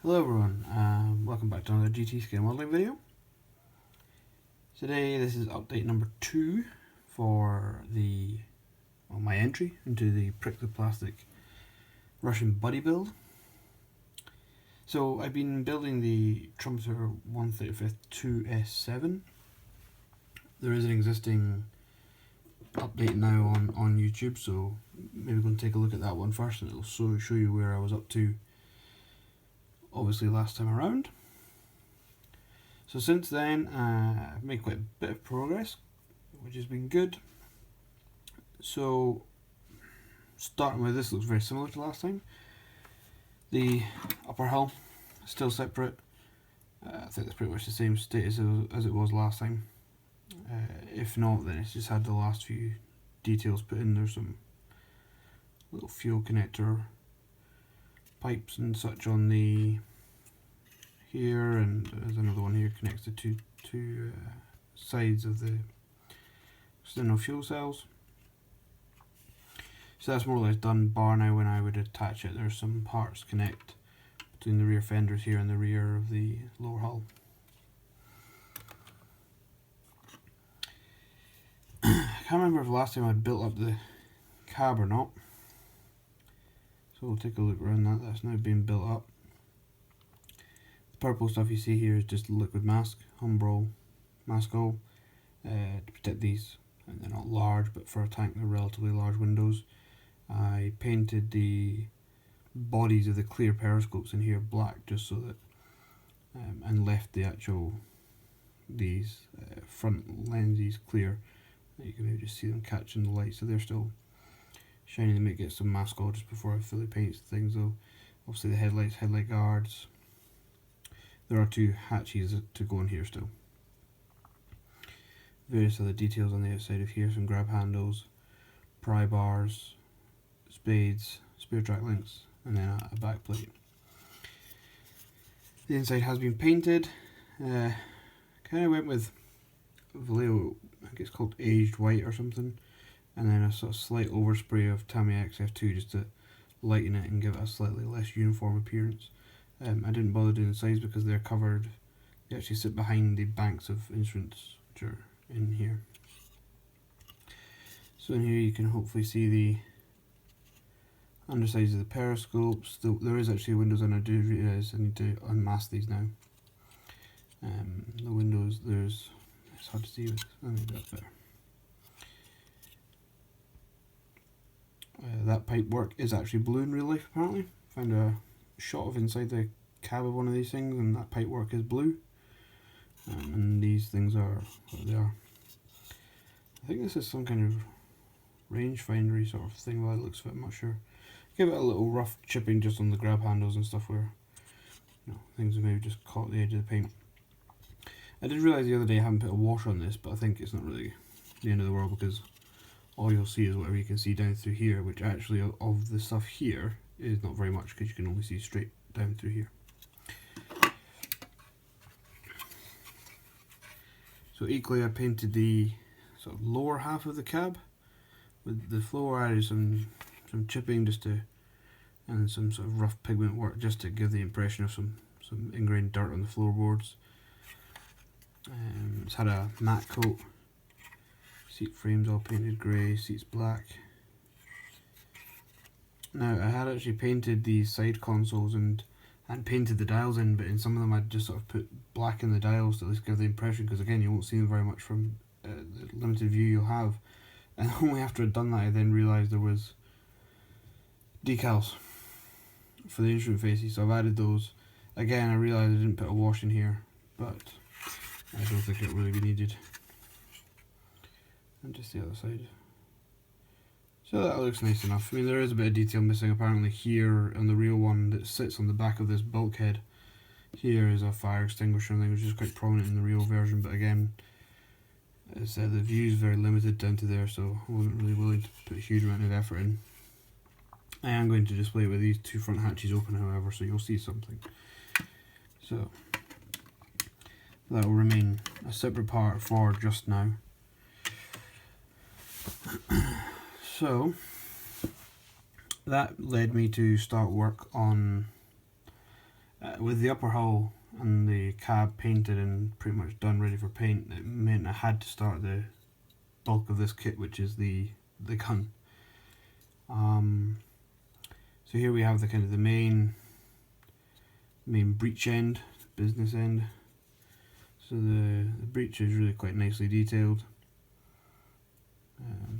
Hello everyone, welcome back to another GT scale modelling video. Today this is update number 2 for my entry into the prickly plastic Russian buddy build. So I've been building the Trumpeter 1/35 2S7. There is an existing update now on YouTube, so maybe we're going to take a look at that one first and it'll show you where I was up to obviously last time around. So since then I've made quite a bit of progress, which has been good. So starting with this, looks very similar to last time. The upper hull is still separate. I think that's pretty much the same status as it was last time. If not, then it's just had the last few details put in. There's some little fuel connector pipes and such on the here, and there's another one here connects the two sides of the external fuel cells. So that's more or less done, bar now when I would attach it. There's some parts connect between the rear fenders here and the rear of the lower hull. I can't remember if last time I'd built up the cab or not, so we'll take a look around that. That's now being built up. The purple stuff you see here is just liquid mask, Humbrol Maskol, to protect these. And they're not large, but for a tank they're relatively large windows. I painted the bodies of the clear periscopes in here black, just so that, and left the actual front lenses clear. You can maybe just see them catching the light, so they're still shiny. They might get some mask on just before I fully paint things though. Obviously the headlights, headlight guards. There are two hatches to go in here still. Various other details on the outside of here, some grab handles, pry bars, spades, spare track links, and then a back plate. The inside has been painted. Kind of went with Vallejo, I think it's called aged white or something, and then a sort of slight overspray of Tamiya XF2 just to lighten it and give it a slightly less uniform appearance. I didn't bother doing the sides because they're covered. They actually sit behind the banks of instruments which are in here. So in here you can hopefully see the undersides of the periscopes. There is actually windows, and I do realise I need to unmask these now. The windows, it's hard to see with, maybe that's better. That pipe work is actually blue in real life apparently. Found a shot of inside the cab of one of these things, and that pipe work is blue. And these things are what they are. I think this is some kind of rangefindery sort of thing by the looks of it, I'm not sure. Give it a little rough chipping just on the grab handles and stuff where things have maybe just caught the edge of the paint. I did realise the other day I haven't put a washer on this, but I think it's not really the end of the world because all you'll see is whatever you can see down through here, which actually of the stuff here is not very much because you can only see straight down through here. So equally I painted the sort of lower half of the cab with the floor. I added some chipping and some sort of rough pigment work just to give the impression of some ingrained dirt on the floorboards. It's had a matte coat. Seat frames all painted grey, seats black. Now I had actually painted the side consoles and painted the dials in, but in some of them I'd just sort of put black in the dials to at least give the impression, because again you won't see them very much from the limited view you'll have. And only after I'd done that I then realised there was decals for the instrument faces, so I've added those. Again I realised I didn't put a wash in here, but I don't think it really be needed. And just the other side. So that looks nice enough. I mean, there is a bit of detail missing apparently here on the real one that sits on the back of this bulkhead. Here is a fire extinguisher thing, which is quite prominent in the real version, but again, as I said, the view is very limited down to there, so I wasn't really willing to put a huge amount of effort in. I am going to display it with these two front hatches open, however, so you'll see something. So that will remain a separate part for just now. So that led me to start work on with the upper hull and the cab painted and pretty much done ready for paint, it meant I had to start the bulk of this kit, which is the gun. So here we have the kind of the main breech end, business end. So the breech is really quite nicely detailed.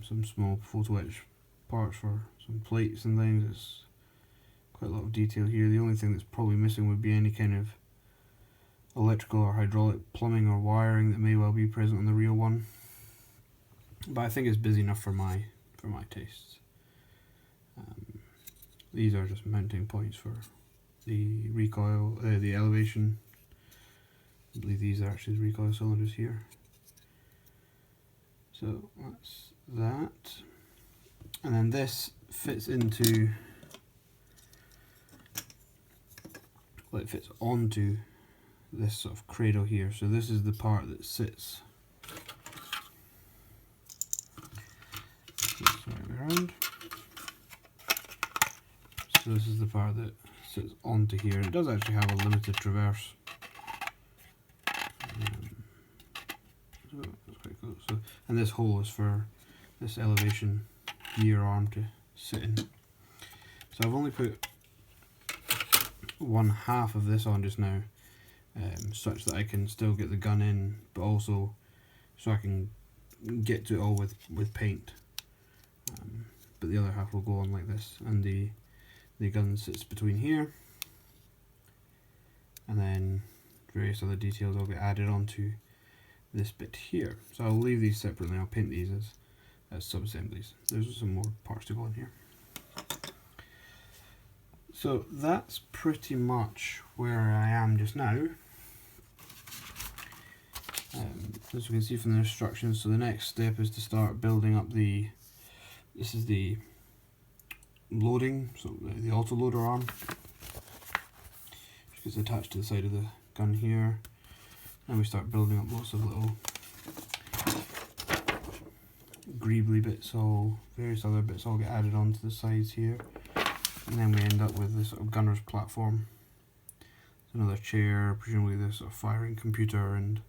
Some small photo etch parts for some plates and things. It's quite a lot of detail here. The only thing that's probably missing would be any kind of electrical or hydraulic plumbing or wiring that may well be present on the real one. But I think it's busy enough for my tastes. These are just mounting points for the recoil, the elevation. I believe these are actually the recoil cylinders here. So that's that. And then this fits into, well, it fits onto this sort of cradle here. So this is the part that sits this way around. So this is the part that sits onto here. It does actually have a limited traverse. So that's quite cool. So, and this hole is for this elevation gear arm to sit in. So I've only put one half of this on just now, such that I can still get the gun in, but also so I can get to it all with paint. But the other half will go on like this, and the gun sits between here, and then various other details will get added onto this bit here. So I'll leave these separately. I'll paint these as sub-assemblies. There's some more parts to go in here. So that's pretty much where I am just now. As you can see from the instructions, so the next step is to start building up this is the loading, so the auto loader arm, which gets attached to the side of the gun here. And we start building up lots of little greebly bits, various other bits all get added onto the sides here, and then we end up with this sort of gunner's platform. Another chair, presumably this sort of firing computer and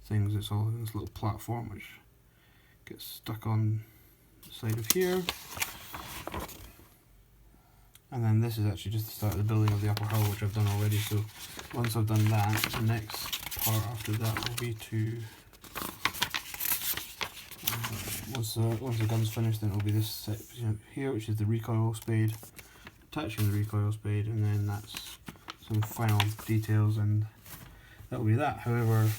things. It's all in this little platform which gets stuck on the side of here. And then this is actually just the start of the building of the upper hull, which I've done already. So once I've done that, the next part after that will be to once the gun's finished, then it'll be this set here, which is the recoil spade, attaching the recoil spade, and then that's some final details, and that'll be that. However,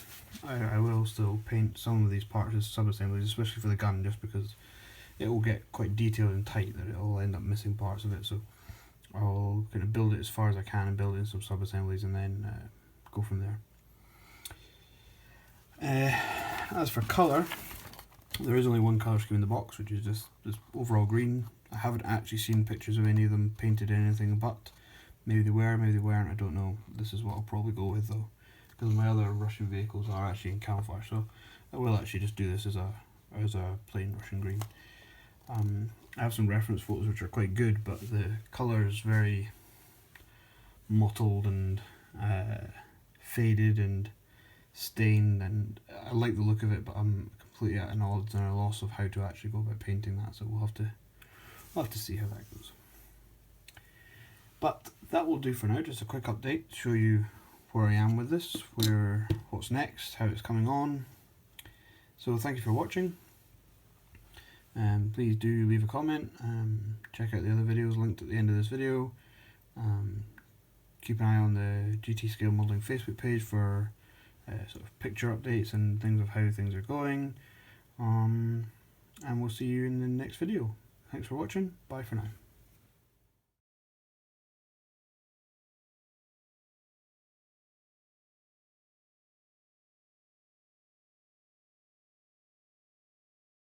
I will still paint some of these parts as sub-assemblies, especially for the gun, just because it will get quite detailed and tight that it'll end up missing parts of it. So I'll kind of build it as far as I can and build in some sub-assemblies, and then go from there. As for colour, there is only one colour scheme in the box, which is just this overall green. I haven't actually seen pictures of any of them painted in anything, but maybe they were, maybe they weren't, I don't know. This is what I'll probably go with though, because my other Russian vehicles are actually in camouflage, so I will actually just do this as a plain Russian green. I have some reference photos which are quite good, but the colour is very mottled and faded and stained, and I like the look of it, but I'm completely at a knowledge and a loss of how to actually go about painting that, so we'll have to see how that goes. But that will do for now. Just a quick update to show you where I am with this, what's next, how it's coming on. So thank you for watching. Please do leave a comment, check out the other videos linked at the end of this video. Keep an eye on the GT Scale Modelling Facebook page for sort of picture updates and things of how things are going. And we'll see you in the next video. Thanks for watching, bye for now.